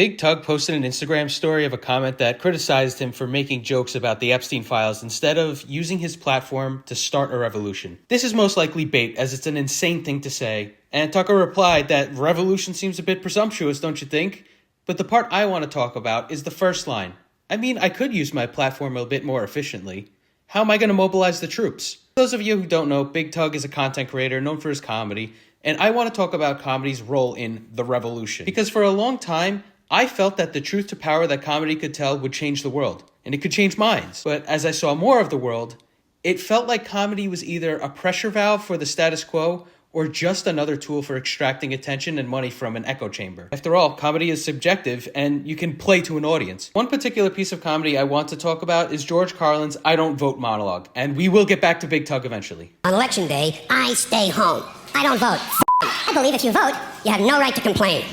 Big Tugg posted an Instagram story of a comment that criticized him for making jokes about the Epstein files instead of using his platform to start a revolution. This is most likely bait, as it's an insane thing to say, and Tucker replied that revolution seems a bit presumptuous, don't you think? But the part I want to talk about is the first line. I mean, I could use my platform a bit more efficiently. How am I going to mobilize the troops? For those of you who don't know, Big Tugg is a content creator known for his comedy, and I want to talk about comedy's role in the revolution. Because for a long time, I felt that the truth to power that comedy could tell would change the world, and it could change minds. But as I saw more of the world, it felt like comedy was either a pressure valve for the status quo or just another tool for extracting attention and money from an echo chamber. After all, comedy is subjective, and you can play to an audience. One particular piece of comedy I want to talk about is George Carlin's I Don't Vote monologue, and we will get back to Big Tugg eventually. On election day, I stay home. I don't vote. I believe if you vote, you have no right to complain.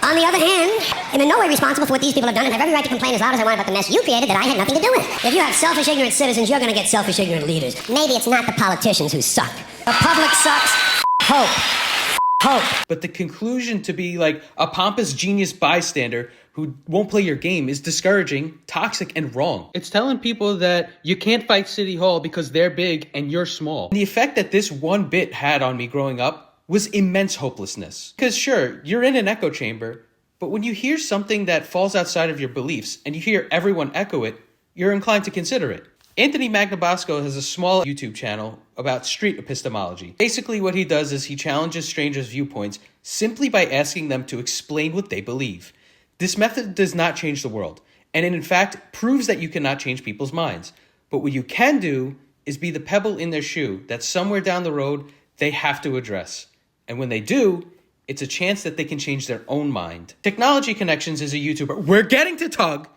On the other hand, am in no way responsible for what these people have done and have every right to complain as loud as I want about the mess you created that I had nothing to do with. If you have selfish, ignorant citizens, you're going to get selfish, ignorant leaders. Maybe it's not the politicians who suck. The public sucks. Hope. But the conclusion to be like a pompous genius bystander who won't play your game is discouraging, toxic, and wrong. It's telling people that you can't fight City Hall because they're big and you're small. And the effect that this one bit had on me growing up was immense hopelessness. Because sure, you're in an echo chamber, but when you hear something that falls outside of your beliefs and you hear everyone echo it, you're inclined to consider it. Anthony Magnabosco has a small YouTube channel about street epistemology. Basically what he does is he challenges strangers' viewpoints simply by asking them to explain what they believe. This method does not change the world, and it in fact proves that you cannot change people's minds. But what you can do is be the pebble in their shoe that somewhere down the road they have to address. And when they do, it's a chance that they can change their own mind. Technology Connections is a YouTuber. We're getting to Tugg.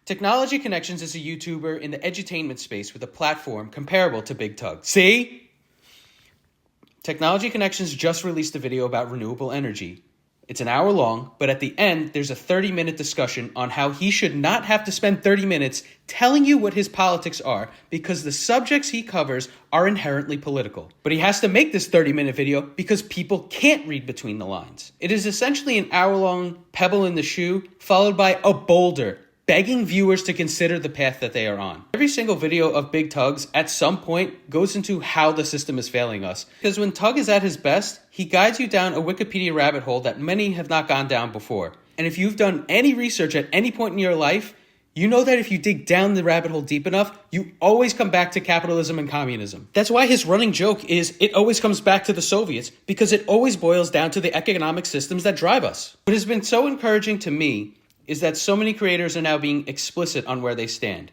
Technology Connections is a YouTuber in the edutainment space with a platform comparable to Big Tugg. See? Technology Connections just released a video about renewable energy. It's an hour long, but at the end, there's a 30-minute discussion on how he should not have to spend 30 minutes telling you what his politics are because the subjects he covers are inherently political. But he has to make this 30-minute video because people can't read between the lines. It is essentially an hour-long pebble in the shoe followed by a boulder, begging viewers to consider the path that they are on. Every single video of Big Tugg's at some point goes into how the system is failing us. Because when Tugg is at his best, he guides you down a Wikipedia rabbit hole that many have not gone down before. And if you've done any research at any point in your life, you know that if you dig down the rabbit hole deep enough, you always come back to capitalism and communism. That's why his running joke is it always comes back to the Soviets, because it always boils down to the economic systems that drive us. What has been so encouraging to me is that so many creators are now being explicit on where they stand.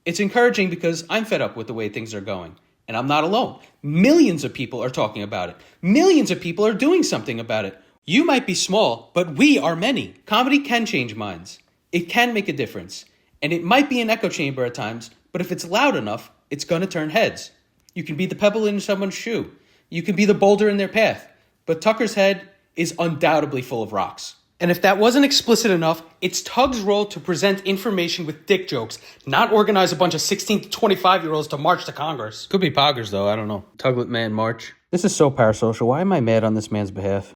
It's encouraging because I'm fed up with the way things are going. And I'm not alone. Millions of people are talking about it. Millions of people are doing something about it. You might be small, but we are many. Comedy can change minds. It can make a difference. And it might be an echo chamber at times, but if it's loud enough, it's gonna turn heads. You can be the pebble in someone's shoe. You can be the boulder in their path. But Tucker's head is undoubtedly full of rocks. And if that wasn't explicit enough, it's Tugg's role to present information with dick jokes, not organize a bunch of 16 to 25-year-olds to march to Congress. Could be poggers, though. I don't know. Tugglet Man March. This is so parasocial. Why am I mad on this man's behalf?